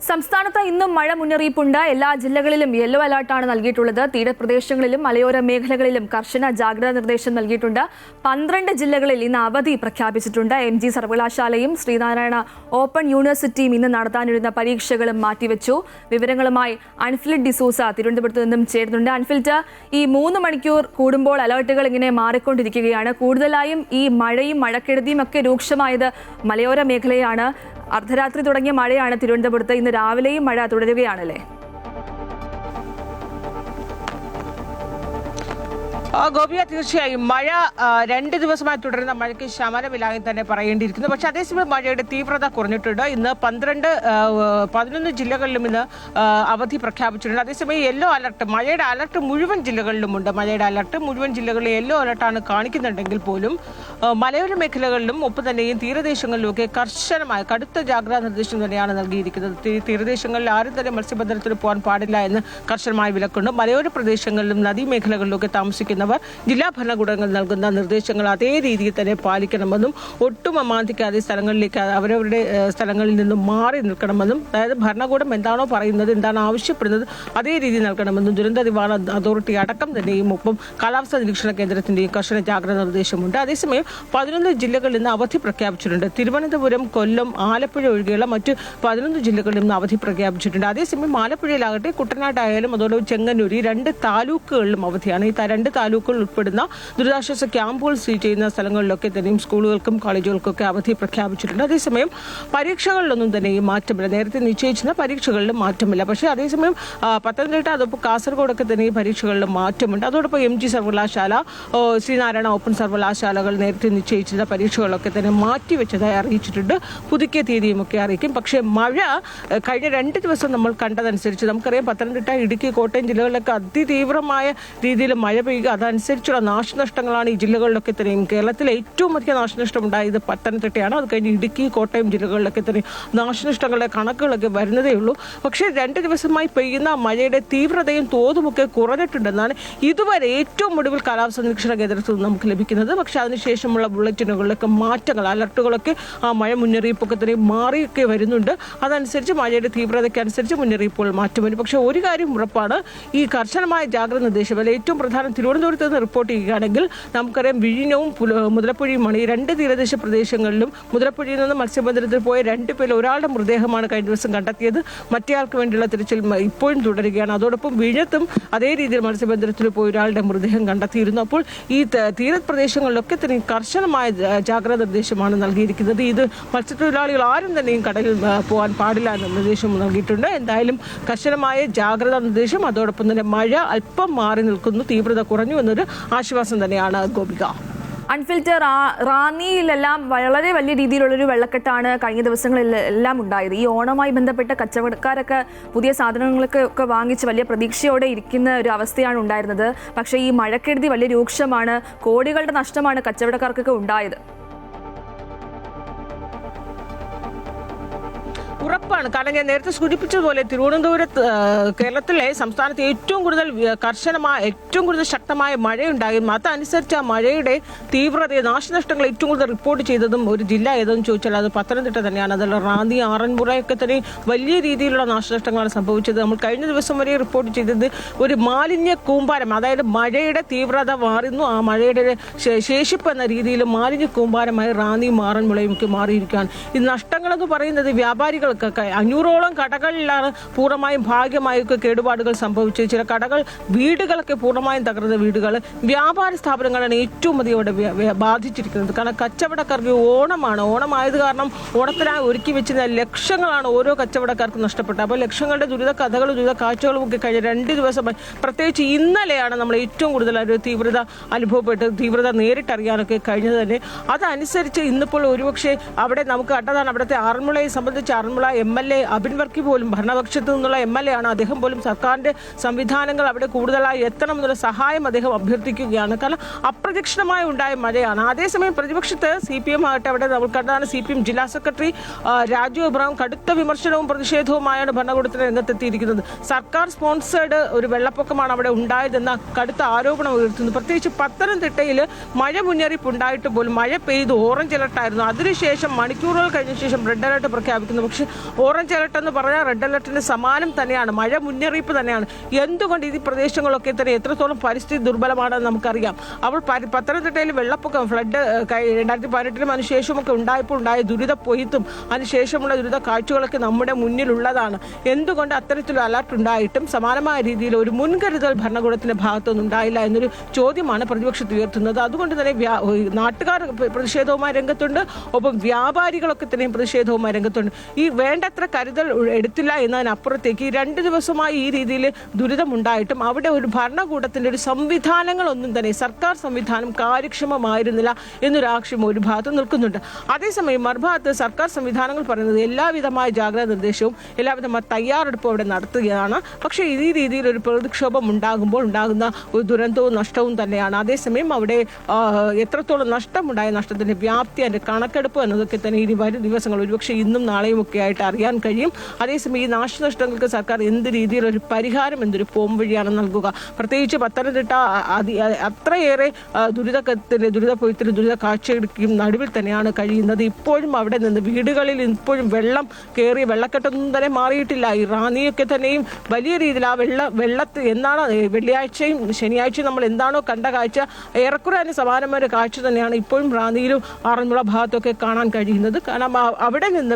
സംസ്ഥാനത്ത് ഇന്നും മഴ മുന്നറിയിപ്പുണ്ട്. എല്ലാ ജില്ലകളിലും യെല്ലോ അലർട്ടാണ് നൽകിയിട്ടുള്ളത്. തീരപ്രദേശങ്ങളിലും മലയോര മേഖലകളിലും കർശന ജാഗ്രതാ നിർദ്ദേശം നൽകിയിട്ടുണ്ട്. 12 ജില്ലകളിൽ ഇന്ന് അവധി പ്രഖ്യാപിച്ചിട്ടുണ്ട്. MG സർവകലാശാലയും ശ്രീനാരായണ ഓപ്പൺ യൂണിവേഴ്സിറ്റിയും ഇന്ന് നടത്താനിരുന്ന പരീക്ഷകളും മാറ്റിവെച്ചു. വിവരങ്ങളുമായി അൻഫിൽറ്റ് ഡിസൂസ തിരുവനന്തപുരത്ത് നിന്നും ചേരുന്നുണ്ട്. അൻഫിൽറ്റ്, ഈ 3 മണിക്കൂർ കൂടുമ്പോൾ അലർട്ടുകൾ ഇങ്ങനെ മാറിക്കൊണ്ടിരിക്കുകയാണ്. കൂടുതലായും ഈ മഴയും മഴക്കെടുതിയും ഒക്കെ രൂക്ഷമായത് മലയോര മേഖലയാണ്. അർദ്ധരാത്രി തുടങ്ങിയ മഴയാണ് തിരുവനന്തപുരത്ത്. ഇന്ന് രാവിലെയും മഴ തുടരുകയാണല്ലേ? ഗോപിയ, തീർച്ചയായും മഴ 2 ദിവസമായി തുടരുന്ന മഴയ്ക്ക് ശമനമില്ലാതെ തന്നെ പറയേണ്ടിയിരിക്കുന്നു. പക്ഷേ അതേസമയം മഴയുടെ തീവ്രത കുറഞ്ഞിട്ടുണ്ട്. ഇന്ന് 11 ജില്ലകളിലും ഇന്ന് അവധി പ്രഖ്യാപിച്ചിട്ടുണ്ട്. അതേസമയം യെല്ലോ അലർട്ട്, മഴയുടെ അലർട്ട് മുഴുവൻ ജില്ലകളിലുമുണ്ട്. മഴയുടെ അലർട്ട് മുഴുവൻ ജില്ലകളിലും യെല്ലോ അലർട്ടാണ് കാണിക്കുന്നുണ്ടെങ്കിൽ പോലും മലയോര മേഖലകളിലും ഒപ്പം തന്നെയും തീരദേശങ്ങളിലുമൊക്കെ കർശനമായ കടുത്ത ജാഗ്രതാ നിർദ്ദേശം തന്നെയാണ് നൽകിയിരിക്കുന്നത്. തീരദേശങ്ങളിൽ ആരും തന്നെ മത്സ്യബന്ധനത്തിന് പോകാൻ പാടില്ല എന്ന് കർശനമായ വിലക്കുണ്ട്. മലയോര പ്രദേശങ്ങളിലും നദീമേഖലകളിലൊക്കെ താമസിക്കുന്നവർ ജില്ലാ ഭരണകൂടങ്ങൾ നൽകുന്ന നിർദ്ദേശങ്ങൾ അതേ രീതിയിൽ തന്നെ പാലിക്കണമെന്നും ഒട്ടും അമാന്തിക്കാതെ സ്ഥലങ്ങളിലേക്ക് അവരവരുടെ സ്ഥലങ്ങളിൽ നിന്നും മാറി നിൽക്കണമെന്നും, അതായത് ഭരണകൂടം എന്താണോ പറയുന്നത്, എന്താണ് ആവശ്യപ്പെടുന്നത് അതേ രീതിയിൽ നൽകണമെന്നും ദുരന്ത നിവാരണ അതോറിറ്റി അടക്കം തന്നെയും ഒപ്പം കാലാവസ്ഥാ നിരീക്ഷണ കേന്ദ്രത്തിന്റെയും കർശന ജാഗ്രതാ നിർദ്ദേശമുണ്ട്. അതേസമയം 11 ജില്ലകളിൽ നിന്ന് അവധി പ്രഖ്യാപിച്ചിട്ടുണ്ട്. തിരുവനന്തപുരം, കൊല്ലം, ആലപ്പുഴ ഒഴികെയുള്ള മറ്റ് 11 ജില്ലകളിൽ നിന്ന് അവധി പ്രഖ്യാപിച്ചിട്ടുണ്ട്. അതേസമയം ആലപ്പുഴയിലാകട്ടെ കുട്ടനാടായാലും അതുപോലെ ചെങ്ങന്നൂർ, ഈ 2 താലൂക്കുകളിലും അവധിയാണ്. ഈ 2 താലൂക്കുകൾ ഉൾപ്പെടുന്ന ദുരിതാശ്വാസ ക്യാമ്പുകൾ സ്ഥിതി ചെയ്യുന്ന സ്ഥലങ്ങളിലൊക്കെ തന്നെയും സ്കൂളുകൾക്കും കോളേജുകൾക്കൊക്കെ അവധി പ്രഖ്യാപിച്ചിട്ടുണ്ട്. അതേസമയം പരീക്ഷകളിലൊന്നും തന്നെയും മാറ്റമില്ല. നേരത്തെ നിശ്ചയിച്ചിരുന്ന പരീക്ഷകളിലും മാറ്റമില്ല. പക്ഷേ അതേസമയം പത്തനംതിട്ട, അതോടൊപ്പം കാസർഗോഡൊക്കെ തന്നെയും പരീക്ഷകളിലും മാറ്റമുണ്ട്. അതോടൊപ്പം MG സർവകലാശാല, ശ്രീനാരായണ ഓപ്പൺ സർവകലാശാലകൾ നേരത്തെ നിശ്ചയിച്ചിരുന്ന പരീക്ഷകളൊക്കെ തന്നെ മാറ്റിവെച്ചതായി അറിയിച്ചിട്ടുണ്ട്. പുതുക്കിയ തീയതിയുമൊക്കെ അറിയിക്കും. പക്ഷേ മഴ കഴിഞ്ഞ 2 ദിവസം നമ്മൾ കണ്ടതനുസരിച്ച് നമുക്കറിയാം, പത്തനംതിട്ട, ഇടുക്കി, കോട്ടയം ജില്ലകളിലൊക്കെ അതിതീവ്രമായ രീതിയിൽ മഴ പെയ്യുക, അതനുസരിച്ചുള്ള നാശനഷ്ടങ്ങളാണ് ഈ ജില്ലകളിലൊക്കെ തന്നെയും. കേരളത്തിലെ ഏറ്റവും അധികം നാശനഷ്ടം ഉണ്ടായത് പത്തനംതിട്ടയാണ്. അത് കഴിഞ്ഞ് ഇടുക്കി, കോട്ടയം ജില്ലകളിലൊക്കെ തന്നെ നാശനഷ്ടങ്ങളുടെ കണക്കുകളൊക്കെ വരുന്നതേ ഉള്ളൂ. പക്ഷേ 2 ദിവസമായി പെയ്യുന്ന മഴയുടെ തീവ്രതയും തോതുമൊക്കെ കുറഞ്ഞിട്ടുണ്ടെന്നാണ് ഇതുവരെ ഏറ്റവും ഒടുവിൽ കാലാവസ്ഥാ നിരീക്ഷണ കേന്ദ്രത്തിൽ നിന്ന് നമുക്ക് ലഭിക്കുന്നത്. പക്ഷേ അതിനുശേഷമുള്ള ബുള്ളറ്റിനുകളിലൊക്കെ മാറ്റങ്ങൾ, അലർട്ടുകളൊക്കെ ആ മഴ മുന്നറിയിപ്പൊക്കെ തന്നെ മാറിയൊക്കെ വരുന്നുണ്ട്. അതനുസരിച്ച് മഴയുടെ തീവ്രതയ്ക്ക് അനുസരിച്ച് മുന്നറിയിപ്പുകൾ മാറ്റം വരും. പക്ഷേ ഒരു കാര്യം ഉറപ്പാണ്, ഈ കർശനമായ ജാഗ്രത നിർദ്ദേശം അല്ലെ ഏറ്റവും പ്രധാനം തിരുവനന്തപുരത്ത് നിന്ന് റിപ്പോർട്ട് ചെയ്യുകയാണെങ്കിൽ നമുക്കറിയാം, വിഴിഞ്ഞവും മുതലപ്പുഴയുമാണ് ഈ 2 തീരദേശ പ്രദേശങ്ങളിലും. മുതലപ്പുഴയിൽ നിന്ന് മത്സ്യബന്ധനത്തിൽ പോയ 2 പേരിൽ ഒരാളുടെ മൃതദേഹമാണ് കഴിഞ്ഞ ദിവസം കണ്ടെത്തിയത്. മറ്റേയാൾക്ക് വേണ്ടിയുള്ള തിരച്ചിൽ ഇപ്പോഴും തുടരുകയാണ്. അതോടൊപ്പം വിഴിഞ്ഞത്തും അതേ രീതിയിൽ മത്സ്യബന്ധനത്തിൽ പോയ ഒരാളുടെ മൃതദേഹം കണ്ടെത്തിയിരുന്നു. അപ്പോൾ ഈ തീരപ്രദേശങ്ങളിലൊക്കെ തന്നെ കർശനമായ ജാഗ്രതാ നിർദ്ദേശമാണ് നൽകിയിരിക്കുന്നത്. ഇത് മത്സ്യത്തൊഴിലാളികൾ ആരും തന്നെയും കടലിൽ പോകാൻ പാടില്ല എന്ന നിർദ്ദേശം നൽകിയിട്ടുണ്ട്. എന്തായാലും കർശനമായ ജാഗ്രതാ നിർദ്ദേശം, അതോടൊപ്പം തന്നെ മഴ അല്പം മാറി നിൽക്കുന്നു, തീവ്രത കുറഞ്ഞു എന്നൊരു ആശ്വാസം തന്നെയാണ് ഗോപിക. അൺഫിൽറ്റ്, റാന്നിയിലെല്ലാം വളരെ വലിയ രീതിയിലുള്ളൊരു വെള്ളക്കെട്ടാണ് കഴിഞ്ഞ ദിവസങ്ങളിലെല്ലാം ഉണ്ടായത്. ഈ ഓണവുമായി ബന്ധപ്പെട്ട കച്ചവടക്കാരൊക്കെ പുതിയ സാധനങ്ങളൊക്കെ വാങ്ങിച്ച് വലിയ പ്രതീക്ഷയോടെ ഇരിക്കുന്ന ഒരു അവസ്ഥയാണ് ഉണ്ടായിരുന്നത്. പക്ഷേ ഈ മഴക്കെടുതി വലിയ രൂക്ഷമാണ്. കോടികളുടെ നഷ്ടമാണ് കച്ചവടക്കാർക്കൊക്കെ ഉണ്ടായത്. ഉറപ്പാണ്. കാരണം ഞാൻ നേരത്തെ സൂചിപ്പിച്ചതുപോലെ തിരുവനന്തപുരത്ത്, കേരളത്തിലെ സംസ്ഥാനത്ത് ഏറ്റവും കൂടുതൽ ശക്തമായ മഴയുണ്ടാകും. അതനുസരിച്ച് ആ മഴയുടെ തീവ്രതയെ, നാശനഷ്ടങ്ങൾ ഏറ്റവും കൂടുതൽ റിപ്പോർട്ട് ചെയ്തതും ഒരു ജില്ല ഏതെന്ന് ചോദിച്ചാൽ അത് പത്തനംതിട്ട തന്നെയാണ്. അതിൽ റാന്നി, ആറന്മുളയൊക്കെ തന്നെ വലിയ രീതിയിലുള്ള നാശനഷ്ടങ്ങളാണ് സംഭവിച്ചത്. നമ്മൾ കഴിഞ്ഞ ദിവസം വരെ റിപ്പോർട്ട് ചെയ്തത് ഒരു മാലിന്യ കൂമ്പാരം, അതായത് മഴയുടെ തീവ്രത മാറുന്നു, ആ മഴയുടെ ശേഷിപ്പ് എന്ന രീതിയിൽ മാലിന്യ കൂമ്പാരമായി റാന്നിയും ആറന്മുളയും ഒക്കെ മാറിയിരിക്കുകയാണ്. ഈ നഷ്ടങ്ങളെന്ന് പറയുന്നത് വ്യാപാരികൾ 500ഓളം കടകളിലാണ് പൂർണ്ണമായും ഭാഗ്യമായും ഒക്കെ കേടുപാടുകൾ സംഭവിച്ചത്. ചില കടകൾ, വീടുകളൊക്കെ പൂർണ്ണമായും തകർന്ന വീടുകൾ, വ്യാപാര സ്ഥാപനങ്ങളാണ് ഏറ്റവും അധികം ഇവിടെ ബാധിച്ചിരിക്കുന്നത്. കാരണം കച്ചവടക്കാർക്ക് ഓണമായത് കാരണം ഓണത്തിനായി ഒരുക്കി വെച്ചിരുന്ന ലക്ഷങ്ങളാണ് ഓരോ കച്ചവടക്കാർക്കും നഷ്ടപ്പെട്ടത്. അപ്പോൾ ലക്ഷങ്ങളുടെ ദുരിത കഥകളും ദുരിത കാഴ്ചകളും ഒക്കെ കഴിഞ്ഞ 2 ദിവസമായി, പ്രത്യേകിച്ച് ഇന്നലെയാണ് നമ്മൾ ഏറ്റവും കൂടുതൽ ഒരു തീവ്രത നേരിട്ടറിയാനൊക്കെ കഴിഞ്ഞത് തന്നെ. അതനുസരിച്ച് ഇന്നിപ്പോൾ ഒരുപക്ഷെ അവിടെ നമുക്ക് കണ്ടതാണ്, അവിടുത്തെ ആറന്മുളയെ സംബന്ധിച്ച് ആറന്മുള MLA അബിൻ വർക്കി പോലും, ഭരണപക്ഷത്തു നിന്നുള്ള MLA ആണ്, അദ്ദേഹം പോലും സർക്കാരിന്റെ സംവിധാനങ്ങൾ അവിടെ കൂടുതലായി എത്തണമെന്നുള്ള സഹായം അദ്ദേഹം അഭ്യർത്ഥിക്കുകയാണ്. കാരണം അപ്രതീക്ഷിതമായി ഉണ്ടായ മഴയാണ്. അതേസമയം പ്രതിപക്ഷത്ത് CPM ആകട്ടെ, അവിടെ നമ്മൾ കണ്ടതാണ് CPM ജില്ലാ സെക്രട്ടറി രാജു എബ്രഹാം കടുത്ത വിമർശനവും പ്രതിഷേധവുമായാണ് ഭരണകൂടത്തിന് രംഗത്തെത്തിയിരിക്കുന്നത്. സർക്കാർ സ്പോൺസേഡ് ഒരു വെള്ളപ്പൊക്കമാണ് അവിടെ ഉണ്ടായതെന്ന കടുത്ത ആരോപണം ഉയർത്തുന്നു. പ്രത്യേകിച്ച് പത്തനംതിട്ടയിൽ മഴ മുന്നറിയിപ്പ് ഉണ്ടായിട്ട് പോലും മഴ പെയ്തു, ഓറഞ്ച് അലർട്ടായിരുന്നു. അതിനുശേഷം മണിക്കൂറുകൾ കഴിഞ്ഞ ശേഷം റെഡ് അലർട്ട് പ്രഖ്യാപിക്കുന്നു. പക്ഷേ ഓറഞ്ച് അലർട്ട് എന്ന് പറഞ്ഞാൽ റെഡ് അലർട്ടിന് സമാനം തന്നെയാണ്, മഴ മുന്നറിയിപ്പ് തന്നെയാണ്. എന്തുകൊണ്ട് ഈ പ്രദേശങ്ങളൊക്കെ തന്നെ എത്രത്തോളം പരിസ്ഥിതി ദുർബലമാണെന്ന് നമുക്കറിയാം. അപ്പോൾ പത്തനംതിട്ടയിൽ വെള്ളപ്പൊക്കം, ഫ്ലഡ് 2018 അതിനുശേഷമൊക്കെ ഉണ്ടായപ്പോൾ ഉണ്ടായ ദുരിത പൊയ്ത്തും അതിനുശേഷമുള്ള ദുരിത കാഴ്ചകളൊക്കെ നമ്മുടെ മുന്നിലുള്ളതാണ്. എന്തുകൊണ്ട് അത്തരത്തിലൊരു അലർട്ട് ഉണ്ടായിട്ടും സമാനമായ രീതിയിൽ ഒരു മുൻകരുതൽ ഭരണകൂടത്തിന്റെ ഭാഗത്തുനിന്ന് ഉണ്ടായില്ല എന്നൊരു ചോദ്യമാണ് പ്രതിപക്ഷത്ത് ഉയർത്തുന്നത്. അതുകൊണ്ട് തന്നെ നാട്ടുകാർ പ്രതിഷേധവുമായി രംഗത്തുണ്ട്, ഒപ്പം വ്യാപാരികളൊക്കെ തന്നെയും പ്രതിഷേധവുമായി രംഗത്തുണ്ട്. ഈ വേണ്ടത്ര കരുതൽ എടുത്തില്ല എന്നതിനപ്പുറത്തേക്ക് ഈ 2 ദിവസമായി ഈ രീതിയിൽ ദുരിതമുണ്ടായിട്ടും അവിടെ ഒരു ഭരണകൂടത്തിന്റെ ഒരു സംവിധാനങ്ങളൊന്നും തന്നെ, സർക്കാർ സംവിധാനം കാര്യക്ഷമമായിരുന്നില്ല എന്നൊരു ആക്ഷേപം ഒരു ഭാഗത്ത് നിൽക്കുന്നുണ്ട്. അതേസമയം മറുഭാഗത്ത് സർക്കാർ സംവിധാനങ്ങൾ പറയുന്നത് എല്ലാവിധമായ ജാഗ്രതാ നിർദ്ദേശവും എല്ലാവിധമായ തയ്യാറെടുപ്പും അവിടെ നടത്തുകയാണ്. പക്ഷേ ഈ രീതിയിൽ ഒരു പ്രക്ഷോഭം ഉണ്ടാകുമ്പോൾ ഉണ്ടാകുന്ന ഒരു ദുരന്തവും നഷ്ടവും തന്നെയാണ്. അതേസമയം അവിടെ എത്രത്തോളം നഷ്ടമുണ്ടായ നഷ്ടത്തിന്റെ വ്യാപ്തി, അതിന്റെ കണക്കെടുപ്പ് എന്നതൊക്കെ തന്നെ ഇനി വരും ദിവസങ്ങൾ ഒരുപക്ഷെ ഇന്നും നാളെയും ഒക്കെ ആയിട്ട് അറിയാൻ കഴിയും. അതേസമയം ഈ നാശനഷ്ടങ്ങൾക്ക് സർക്കാർ എന്ത് രീതിയിലൊരു പരിഹാരം, എന്തൊരു പോംവഴിയാണ് നൽകുക? പ്രത്യേകിച്ച് പത്തനംതിട്ട അത്രയേറെ ദുരിതപ്പൊയ്ത്തിന് ദുരിത കാഴ്ചയ്ക്കും നടുവിൽ തന്നെയാണ് കഴിയുന്നത്. ഇപ്പോഴും അവിടെ നിന്ന് വീടുകളിൽ ഇപ്പോഴും വെള്ളം കയറി, വെള്ളക്കെട്ടൊന്നും തന്നെ മാറിയിട്ടില്ല. ഈ റാന്നിയൊക്കെ തന്നെയും വലിയ രീതിയിൽ ആ വെള്ളത്തിൽ എന്താണ് വെള്ളിയാഴ്ചയും ശനിയാഴ്ചയും നമ്മൾ എന്താണോ കണ്ട കാഴ്ച, ഏറെക്കുറെ അതിന് സമാനമായ ഒരു കാഴ്ച തന്നെയാണ് ഇപ്പോഴും റാന്നിയിലും ആറന്മുള ഭാഗത്തൊക്കെ കാണാൻ കഴിയുന്നത്. കാരണം അവിടെ നിന്ന്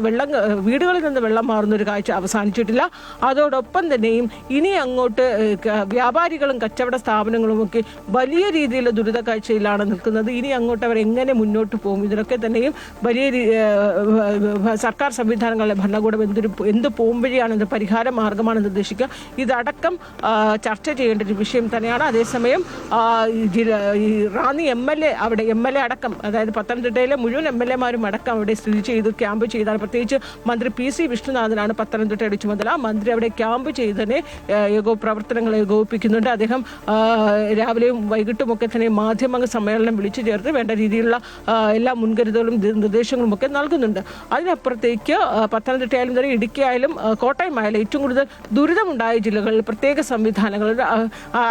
വീടുകളിൽ നിന്ന് വെള്ളം മാറുന്ന ഒരു കാഴ്ച അവസാനിച്ചിട്ടില്ല. അതോടൊപ്പം തന്നെയും ഇനി അങ്ങോട്ട് വ്യാപാരികളും കച്ചവട സ്ഥാപനങ്ങളും ഒക്കെ വലിയ രീതിയിൽ ദുരിത കാഴ്ചയിലാണ് നിൽക്കുന്നത്. ഇനി അങ്ങോട്ട് അവർ എങ്ങനെ മുന്നോട്ട് പോകും? ഇതിനൊക്കെ തന്നെയും വലിയ സർക്കാർ സംവിധാനങ്ങളുടെ ഭരണകൂടം എന്ത് പോംവഴിയാണ്, എന്ത് പരിഹാര മാർഗമാണ് നിർദ്ദേശിക്കുക, ഇതടക്കം ചർച്ച ചെയ്യേണ്ട ഒരു വിഷയം തന്നെയാണ്. അതേസമയം ഈ റാന്നി അവിടെ എം എൽ എ അടക്കം, അതായത് പത്തനംതിട്ടയിലെ മുഴുവൻ MLA-മാരും അടക്കം അവിടെ സ്ഥിതി ചെയ്ത് ക്യാമ്പ് ചെയ്താണ്. പ്രത്യേകിച്ച് മന്ത്രി PC വിഷ്ണുനാഥനാണ് പത്തനംതിട്ടയുടെ ചുമതല. മന്ത്രി അവിടെ ക്യാമ്പ് ചെയ്ത് തന്നെ പ്രവർത്തനങ്ങൾ ഏകോപിപ്പിക്കുന്നുണ്ട്. അദ്ദേഹം രാവിലെയും വൈകിട്ടും ഒക്കെ തന്നെ മാധ്യമ സമ്മേളനം വിളിച്ചു ചേർത്ത് വേണ്ട രീതിയിലുള്ള എല്ലാ മുൻകരുതലും നിർദ്ദേശങ്ങളും ഒക്കെ നൽകുന്നുണ്ട്. അതിനപ്പുറത്തേക്ക് പത്തനംതിട്ടയായാലും തന്നെ ഇടുക്കിയായാലും കോട്ടയമായാലും ഏറ്റവും കൂടുതൽ ദുരിതമുണ്ടായ ജില്ലകളിൽ പ്രത്യേക സംവിധാനങ്ങൾ,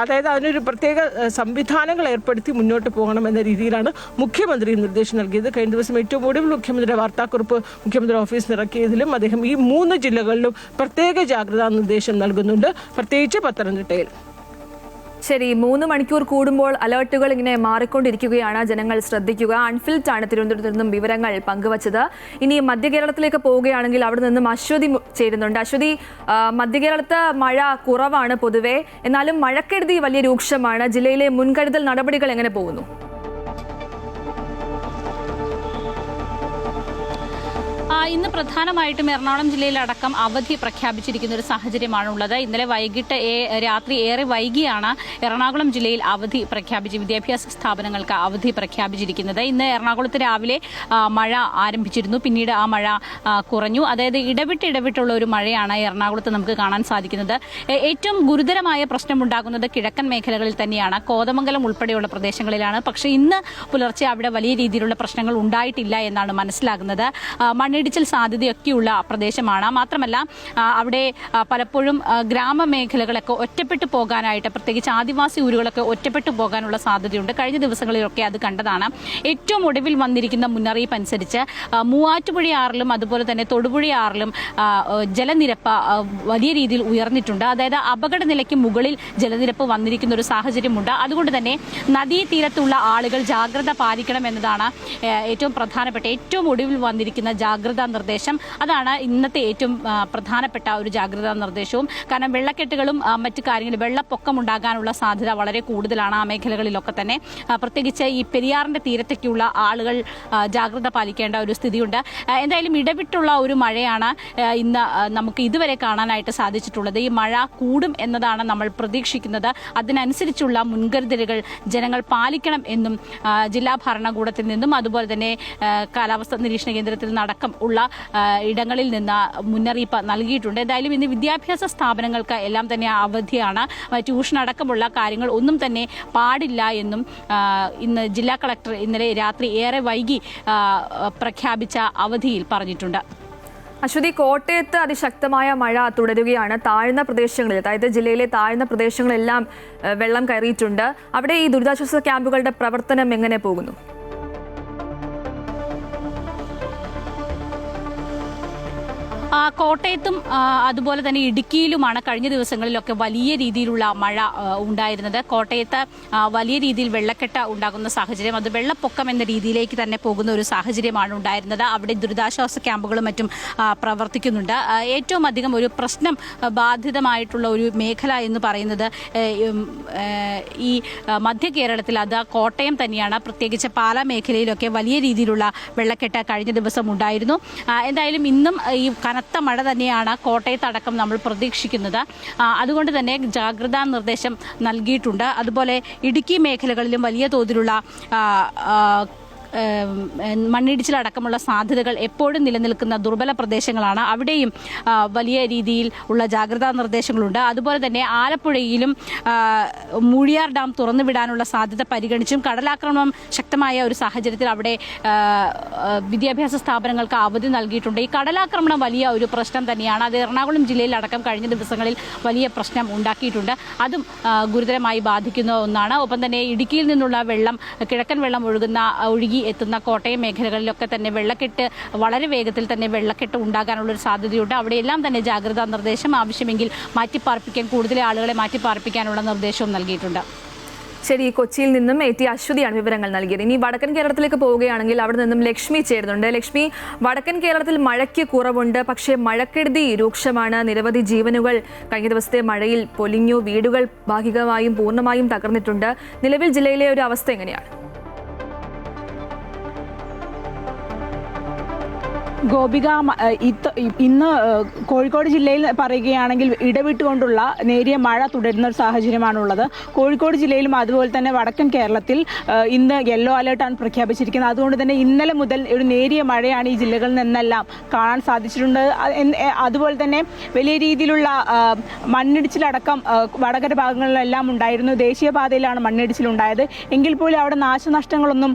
അതായത് അതിനൊരു പ്രത്യേക സംവിധാനങ്ങൾ ഏർപ്പെടുത്തി മുന്നോട്ട് പോകണം എന്ന രീതിയിലാണ് മുഖ്യമന്ത്രി നിർദ്ദേശം നൽകിയത്. കഴിഞ്ഞ ദിവസം ഏറ്റവും ഒടുവിൽ മുഖ്യമന്ത്രിയുടെ വാർത്താക്കുറിപ്പ് മുഖ്യമന്ത്രി ഓഫീസിൽ ഇറക്കിയതിലും അദ്ദേഹം ഈ 3 ജില്ലകളിലും പ്രത്യേക ജാഗ്രതാ നിർദ്ദേശം നൽകുന്നുണ്ട്, പ്രത്യേകിച്ച് പത്തനംതിട്ടയിൽ. ശരി, 3 മണിക്കൂർ കൂടുമ്പോൾ അലേർട്ടുകൾ ഇങ്ങനെ മാറിക്കൊണ്ടിരിക്കുകയാണ്. ജനങ്ങൾ ശ്രദ്ധിക്കുക. അൺഫിൽഡ് ആണ് തിരുവനന്തപുരത്ത് നിന്നും വിവരങ്ങൾ പങ്കുവച്ചത്. ഇനി മധ്യ കേരളത്തിലേക്ക് പോവുകയാണെങ്കിൽ അവിടെ നിന്നും അശ്വതി ചേരുന്നുണ്ട്. അശ്വതി, മധ്യ കേരളത്ത് മഴ കുറവാണ് പൊതുവെ, എന്നാലും മഴക്കെടുതി വലിയ രൂക്ഷമാണ്. ജില്ലയിലെ മുൻകരുതൽ നടപടികൾ എങ്ങനെ പോകുന്നു? ഇന്ന് പ്രധാനമായിട്ടും എറണാകുളം ജില്ലയിലടക്കം അവധി പ്രഖ്യാപിച്ചിരിക്കുന്ന ഒരു സാഹചര്യമാണുള്ളത്. ഇന്നലെ രാത്രി ഏറെ വൈകിയാണ് എറണാകുളം ജില്ലയിൽ അവധി വിദ്യാഭ്യാസ സ്ഥാപനങ്ങൾക്ക് അവധി പ്രഖ്യാപിച്ചിരിക്കുന്നത്. ഇന്ന് എറണാകുളത്ത് രാവിലെ മഴ ആരംഭിച്ചിരുന്നു, പിന്നീട് ആ മഴ കുറഞ്ഞു. അതായത് ഇടവിട്ടുള്ള ഒരു മഴയാണ് എറണാകുളത്ത് നമുക്ക് കാണാൻ സാധിക്കുന്നത്. ഏറ്റവും ഗുരുതരമായ പ്രശ്നമുണ്ടാകുന്നത് കിഴക്കൻ മേഖലകളിൽ തന്നെയാണ്, കോതമംഗലം ഉൾപ്പെടെയുള്ള പ്രദേശങ്ങളിലാണ്. പക്ഷേ ഇന്ന് പുലർച്ചെ അവിടെ വലിയ രീതിയിലുള്ള പ്രശ്നങ്ങൾ ഉണ്ടായിട്ടില്ല എന്നാണ് മനസ്സിലാകുന്നത്. മണ്ണിടിച്ചിൽ സാധ്യതയൊക്കെയുള്ള പ്രദേശമാണ്. മാത്രമല്ല അവിടെ പലപ്പോഴും ഗ്രാമമേഖലകളൊക്കെ ഒറ്റപ്പെട്ടു പോകാനായിട്ട്, പ്രത്യേകിച്ച് ആദിവാസി ഊരുകളൊക്കെ ഒറ്റപ്പെട്ടു പോകാനുള്ള സാധ്യതയുണ്ട്. കഴിഞ്ഞ ദിവസങ്ങളിലൊക്കെ അത് കണ്ടതാണ്. ഏറ്റവും ഒടുവിൽ വന്നിരിക്കുന്ന മുന്നറിയിപ്പ് അനുസരിച്ച് മൂവാറ്റുപുഴയാറിലും അതുപോലെ തന്നെ തൊടുപുഴയാറിലും ജലനിരപ്പ് വലിയ രീതിയിൽ ഉയർന്നിട്ടുണ്ട്. അതായത് അപകടനിലയ്ക്ക് മുകളിൽ ജലനിരപ്പ് വന്നിരിക്കുന്ന ഒരു സാഹചര്യമുണ്ട്. അതുകൊണ്ട് തന്നെ നദീതീരത്തുള്ള ആളുകൾ ജാഗ്രത പാലിക്കണം എന്നതാണ് ഏറ്റവും പ്രധാനപ്പെട്ട, ഏറ്റവും ഒടുവിൽ വന്നിരിക്കുന്ന ജാഗ്രതാ നിർദ്ദേശം. അതാണ് ഇന്നത്തെ ഏറ്റവും പ്രധാനപ്പെട്ട ഒരു ജാഗ്രതാ നിർദ്ദേശവും. കാരണം വെള്ളക്കെട്ടുകളും മറ്റു കാര്യങ്ങളും, വെള്ളപ്പൊക്കം ഉണ്ടാകാനുള്ള സാധ്യത വളരെ കൂടുതലാണ് ആ മേഖലകളിലൊക്കെ തന്നെ. പ്രത്യേകിച്ച് ഈ പെരിയാറിന്റെ തീരത്തേക്കുള്ള ആളുകൾ ജാഗ്രത പാലിക്കേണ്ട ഒരു സ്ഥിതിയുണ്ട്. എന്തായാലും ഇടവിട്ടുള്ള ഒരു മഴയാണ് ഇന്ന് നമുക്ക് ഇതുവരെ കാണാനായിട്ട് സാധിച്ചിട്ടുള്ളത്. ഈ മഴ കൂടും എന്നതാണ് നമ്മൾ പ്രതീക്ഷിക്കുന്നത്. അതിനനുസരിച്ചുള്ള മുൻകരുതലുകൾ ജനങ്ങൾ പാലിക്കണം എന്നും ജില്ലാ ഭരണകൂടത്തിൽ നിന്നും അതുപോലെ തന്നെ കാലാവസ്ഥാ നിരീക്ഷണ കേന്ദ്രത്തിൽ നടക്കം ഉള്ള ഇടങ്ങളിൽ നിന്ന് മുന്നറിയിപ്പ് നൽകിയിട്ടുണ്ട്. എന്തായാലും ഇന്ന് വിദ്യാഭ്യാസ സ്ഥാപനങ്ങൾക്ക് എല്ലാം തന്നെ അവധിയാണ്. ട്യൂഷൻ അടക്കമുള്ള കാര്യങ്ങൾ ഒന്നും തന്നെ പാടില്ല എന്നും ഇന്ന് ജില്ലാ കളക്ടർ ഇന്നലെ രാത്രി ഏറെ വൈകി പ്രഖ്യാപിച്ച അവധിയിൽ പറഞ്ഞിട്ടുണ്ട്. അശ്വതി, കോട്ടയത്ത് അതിശക്തമായ മഴ തുടരുകയാണ്. താഴ്ന്ന പ്രദേശങ്ങളിൽ, അതായത് ജില്ലയിലെ താഴ്ന്ന പ്രദേശങ്ങളെല്ലാം വെള്ളം കയറിയിട്ടുണ്ട്. അവിടെ ഈ ദുരിതാശ്വാസ ക്യാമ്പുകളുടെ പ്രവർത്തനം എങ്ങനെ പോകുന്നു? കോട്ടയത്തും അതുപോലെ തന്നെ ഇടുക്കിയിലുമാണ് കഴിഞ്ഞ ദിവസങ്ങളിലൊക്കെ വലിയ രീതിയിലുള്ള മഴ ഉണ്ടായിരുന്നത്. കോട്ടയത്ത് വലിയ രീതിയിൽ വെള്ളക്കെട്ട് ഉണ്ടാകുന്ന സാഹചര്യം, അത് വെള്ളപ്പൊക്കം എന്ന രീതിയിലേക്ക് തന്നെ പോകുന്ന ഒരു സാഹചര്യമാണ് ഉണ്ടായിരുന്നത്. അവിടെ ദുരിതാശ്വാസ ക്യാമ്പുകളും മറ്റും പ്രവർത്തിക്കുന്നുണ്ട്. ഏറ്റവും അധികം ഒരു പ്രശ്നം ബാധിതമായിട്ടുള്ള ഒരു മേഖല എന്ന് പറയുന്നത് ഈ മധ്യ കേരളത്തിൽ അത് കോട്ടയം തന്നെയാണ്. പ്രത്യേകിച്ച് പാലാ മേഖലയിലൊക്കെ വലിയ രീതിയിലുള്ള വെള്ളക്കെട്ട് കഴിഞ്ഞ ദിവസം ഉണ്ടായിരുന്നു. എന്തായാലും ഇന്നും ഈ കനത്ത മഴ തന്നെയാണ് കോട്ടയത്തടക്കം നമ്മൾ പ്രതീക്ഷിക്കുന്നത്. അതുകൊണ്ട് തന്നെ ജാഗ്രതാ നിർദ്ദേശം നൽകിയിട്ടുണ്ട്. അതുപോലെ ഇടുക്കി മേഖലകളിലും വലിയ തോതിലുള്ള മണ്ണിടിച്ചിലടക്കമുള്ള സാധ്യതകൾ എപ്പോഴും നിലനിൽക്കുന്ന ദുർബല പ്രദേശങ്ങളാണ്. അവിടെയും വലിയ രീതിയിൽ ഉള്ള ജാഗ്രതാ നിർദ്ദേശങ്ങളുണ്ട്. അതുപോലെ തന്നെ ആലപ്പുഴയിലും മൂഴിയാർ ഡാം തുറന്നുവിടാനുള്ള സാധ്യത പരിഗണിച്ചും കടലാക്രമണം ശക്തമായ ഒരു സാഹചര്യത്തിൽ അവിടെ വിദ്യാഭ്യാസ സ്ഥാപനങ്ങൾക്ക് അവധി നൽകിയിട്ടുണ്ട്. ഈ കടലാക്രമണം വലിയ ഒരു പ്രശ്നം തന്നെയാണ്. അത് എറണാകുളം ജില്ലയിൽ അടക്കം കഴിഞ്ഞ ദിവസങ്ങളിൽ വലിയ പ്രശ്നം ഉണ്ടാക്കിയിട്ടുണ്ട്. അതും ഗുരുതരമായി ബാധിക്കുന്ന ഒന്നാണ്. ഒപ്പം തന്നെ ഇടുക്കിയിൽ നിന്നുള്ള വെള്ളം, കിഴക്കൻ വെള്ളം ഒഴുകി എത്തുന്ന കോട്ടയം മേഖലകളിലൊക്കെ തന്നെ വെള്ളക്കെട്ട് വളരെ വേഗത്തിൽ തന്നെ വെള്ളക്കെട്ട് ഉണ്ടാകാനുള്ള ഒരു സാധ്യതയുണ്ട്. അവിടെയെല്ലാം തന്നെ ജാഗ്രതാ നിർദ്ദേശം, ആവശ്യമെങ്കിൽ മാറ്റിപ്പാർപ്പിക്കാൻ, കൂടുതൽ ആളുകളെ മാറ്റിപ്പാർപ്പിക്കാനുള്ള നിർദ്ദേശവും നൽകിയിട്ടുണ്ട്. ശരി, കൊച്ചിയിൽ നിന്നും AT അശ്വതിയാണ് വിവരങ്ങൾ നൽകിയത്. ഇനി വടക്കൻ കേരളത്തിലേക്ക് പോവുകയാണെങ്കിൽ അവിടെ നിന്നും ലക്ഷ്മി ചേരുന്നുണ്ട്. ലക്ഷ്മി, വടക്കൻ കേരളത്തിൽ മഴയ്ക്ക് കുറവുണ്ട്, പക്ഷേ മഴക്കെടുതി രൂക്ഷമാണ്. നിരവധി ജീവനുകൾ കഴിഞ്ഞ ദിവസത്തെ മഴയിൽ പൊലിഞ്ഞു, വീടുകൾ ഭാഗികമായും പൂർണ്ണമായും തകർന്നിട്ടുണ്ട്. നിലവിൽ ജില്ലയിലെ ഒരു അവസ്ഥ എങ്ങനെയാണ്? ഗോപിക, ഇന്ന് കോഴിക്കോട് ജില്ലയിൽ പറയുകയാണെങ്കിൽ ഇടവിട്ടുകൊണ്ടുള്ള നേരിയ മഴ തുടരുന്ന ഒരു സാഹചര്യമാണുള്ളത്. കോഴിക്കോട് ജില്ലയിലും അതുപോലെ തന്നെ വടക്കൻ കേരളത്തിൽ ഇന്ന് യെല്ലോ അലേർട്ടാണ് പ്രഖ്യാപിച്ചിരിക്കുന്നത്. അതുകൊണ്ട് തന്നെ ഇന്നലെ മുതൽ ഒരു നേരിയ മഴയാണ് ഈ ജില്ലകളിൽ നിന്നെല്ലാം കാണാൻ സാധിച്ചിട്ടുണ്ട്. അതുപോലെ തന്നെ വലിയ രീതിയിലുള്ള മണ്ണിടിച്ചിലടക്കം വടകര ഭാഗങ്ങളിലെല്ലാം ഉണ്ടായിരുന്നു. ദേശീയപാതയിലാണ് മണ്ണിടിച്ചിലുണ്ടായത്. എങ്കിൽ പോലും അവിടെ നാശനഷ്ടങ്ങളൊന്നും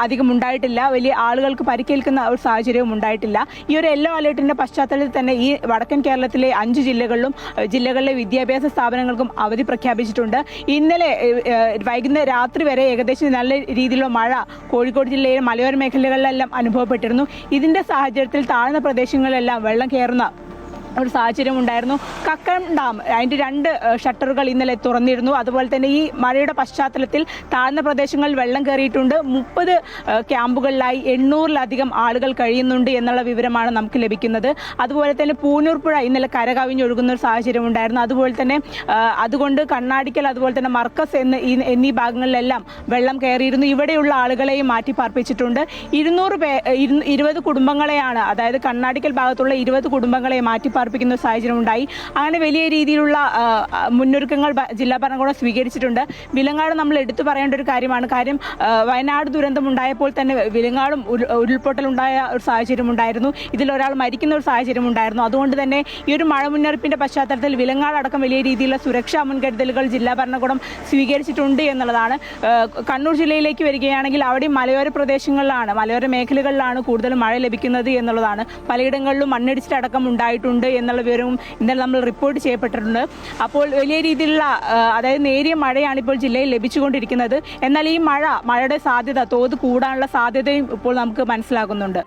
അധികം ഉണ്ടായിട്ടില്ല. വലിയ ആളുകൾക്ക് പരിക്കേൽക്കുന്ന ഒരു സാഹചര്യവും ഉണ്ടായിട്ടില്ല. ഈ ഒരു യെല്ലോ അലേർട്ടിന്റെ പശ്ചാത്തലത്തിൽ തന്നെ ഈ വടക്കൻ കേരളത്തിലെ 5 ജില്ലകളിലെ വിദ്യാഭ്യാസ സ്ഥാപനങ്ങൾക്കും അവധി പ്രഖ്യാപിച്ചിട്ടുണ്ട്. ഇന്നലെ വൈകുന്നേരം രാത്രി വരെ ഏകദേശം നല്ല രീതിയിലുള്ള മഴ കോഴിക്കോട് ജില്ലയിലെ മലയോര മേഖലകളിലെല്ലാം അനുഭവപ്പെട്ടിരുന്നു. ഇതിന്റെ സാഹചര്യത്തിൽ താഴ്ന്ന പ്രദേശങ്ങളിലെല്ലാം വെള്ളം കയറുന്ന ഒരു സാഹചര്യം ഉണ്ടായിരുന്നു. കക്കം ഡാം അതിൻ്റെ 2 ഷട്ടറുകൾ ഇന്നലെ തുറന്നിരുന്നു. അതുപോലെ തന്നെ ഈ മഴയുടെ പശ്ചാത്തലത്തിൽ താഴ്ന്ന പ്രദേശങ്ങളിൽ വെള്ളം കയറിയിട്ടുണ്ട്. 30 ക്യാമ്പുകളിലായി 800-ലധികം ആളുകൾ കഴിയുന്നുണ്ട് എന്നുള്ള വിവരമാണ് നമുക്ക് ലഭിക്കുന്നത്. അതുപോലെ തന്നെ പൂനൂർ പുഴ ഇന്നലെ കരകവിഞ്ഞൊഴുകുന്ന ഒരു സാഹചര്യം ഉണ്ടായിരുന്നു. അതുപോലെ തന്നെ അതുകൊണ്ട് കണ്ണാടിക്കൽ, അതുപോലെ തന്നെ മർക്കസ് എന്നീ ഭാഗങ്ങളിലെല്ലാം വെള്ളം കയറിയിരുന്നു. ഇവിടെയുള്ള ആളുകളെയും മാറ്റി പാർപ്പിച്ചിട്ടുണ്ട്. 20 കുടുംബങ്ങളെയാണ്, അതായത് കണ്ണാടിക്കൽ ഭാഗത്തുള്ള 20 കുടുംബങ്ങളെ മാറ്റി പാർപ്പിക്കുന്ന സാഹചര്യം ഉണ്ടായി. അങ്ങനെ വലിയ രീതിയിലുള്ള മുന്നൊരുക്കങ്ങൾ ജില്ലാ ഭരണകൂടം സ്വീകരിച്ചിട്ടുണ്ട്. വിലങ്ങാട് നമ്മൾ എടുത്തു പറയേണ്ട ഒരു കാര്യമാണ്. കാര്യം വയനാട് ദുരന്തം ഉണ്ടായപ്പോൾ തന്നെ വിലങ്ങാടും ഉരുൾപൊട്ടലുണ്ടായ ഒരു സാഹചര്യം ഉണ്ടായിരുന്നു. ഇതിൽ ഒരാൾ മരിക്കുന്ന ഒരു സാഹചര്യം ഉണ്ടായിരുന്നു. അതുകൊണ്ട് തന്നെ ഈ ഒരു മഴ മുന്നറിയിപ്പിന്റെ പശ്ചാത്തലത്തിൽ വിലങ്ങാട് അടക്കം വലിയ രീതിയിലുള്ള സുരക്ഷാ മുൻകരുതലുകൾ ജില്ലാ ഭരണകൂടം സ്വീകരിച്ചിട്ടുണ്ട് എന്നുള്ളതാണ്. കണ്ണൂർ ജില്ലയിലേക്ക് വരികയാണെങ്കിൽ അവിടെ മലയോര മലയോര മേഖലകളിലാണ് കൂടുതൽ മഴ ലഭിക്കുന്നത് എന്നുള്ളതാണ്. പലയിടങ്ങളിലും മണ്ണിടിച്ചിലടക്കം ഉണ്ടായിട്ടുണ്ട് എന്നുള്ള വിവരവും ഇന്നലെ നമ്മൾ റിപ്പോർട്ട് ചെയ്യപ്പെട്ടിട്ടുണ്ട്. അപ്പോൾ വലിയ രീതിയിലുള്ള അതായത് നേരിയ മഴയാണ് ഇപ്പോൾ ജില്ലയിൽ ലഭിച്ചുകൊണ്ടിരിക്കുന്നത്. എന്നാൽ ഈ മഴയുടെ സാധ്യത തോത് കൂടാനുള്ള സാധ്യതയും ഇപ്പോൾ നമുക്ക് മനസ്സിലാകുന്നുണ്ട്.